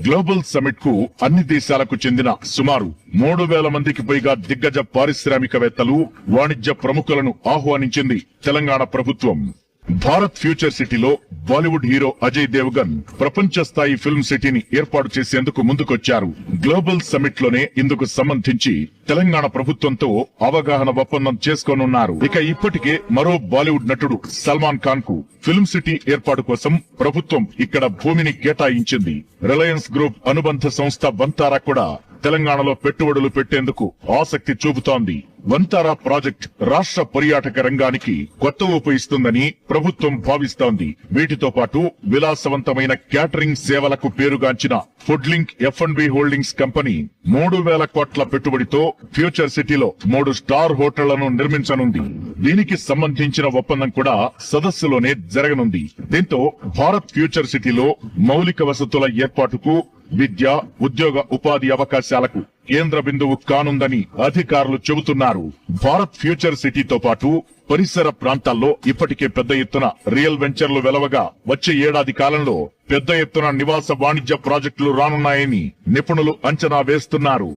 Global summit కు అన్ని దేశాలకు చెందిన సుమారు 3000 మందికి పైగా దిగ్గజ పారిశ్రామికవేత్తలు, వాణిజ్య ప్రముఖులను ఆహ్వానించింది తెలంగాణ ప్రభుత్వం. భారత్ ఫ్యూచర్ సిటీలో బాలీవుడ్ హీరో అజయ్ దేవగన్ ప్రపంచ స్థాయి ఫిల్మ్ సిటీని ఏర్పాటు చేసేందుకు ముందుకొచ్చారు. గ్లోబల్ సమిట్ లోనే ఇందుకు సంబంధించి తెలంగాణ ప్రభుత్వంతో అవగాహన ఒప్పందం చేసుకోనున్నారు. ఇక ఇప్పటికే మరో బాలీవుడ్ నటుడు సల్మాన్ ఖాన్ కు ఫిల్మ్ సిటీ ఏర్పాటు కోసం ప్రభుత్వం ఇక్కడ భూమిని కేటాయించింది. రిలయన్స్ గ్రూప్ అనుబంధ సంస్థ వంతారా కూడా తెలంగాణలో పెట్టుబడులు పెట్టేందుకు ఆసక్తి చూపుతోంది. వంతారా ప్రాజెక్ట్ రాష్ట్ర పర్యాటక రంగానికి కొత్త ఊపు ఇస్తుందని ప్రభుత్వం భావిస్తోంది. వీటితో పాటు విలాసవంతమైన క్యాటరింగ్ సేవలకు పేరుగాంచిన ఫుడ్లింక్ F&B హోల్డింగ్స్ కంపెనీ 3000 కోట్ల పెట్టుబడితో ఫ్యూచర్ సిటీలో 3 స్టార్ హోటళ్లను నిర్మించనుంది. దీనికి సంబంధించిన ఒప్పందం కూడా సదస్సులోనే జరగనుంది. దీంతో భారత్ ఫ్యూచర్ సిటీలో మౌలిక వసతుల ఏర్పాటుకు, విద్య, ఉద్యోగ ఉపాధి అవకాశాలకు కేంద్ర బిందువు కానుందని అధికారులు చెబుతున్నారు. భారత్ ఫ్యూచర్ సిటీతో పాటు పరిసర ప్రాంతాల్లో ఇప్పటికే పెద్ద ఎత్తున రియల్ వెంచర్లు వెలవగా వచ్చే ఏడాది కాలంలో పెద్ద ఎత్తున నివాస వాణిజ్య ప్రాజెక్టులు రానున్నాయని నిపుణులు అంచనా వేస్తున్నారు.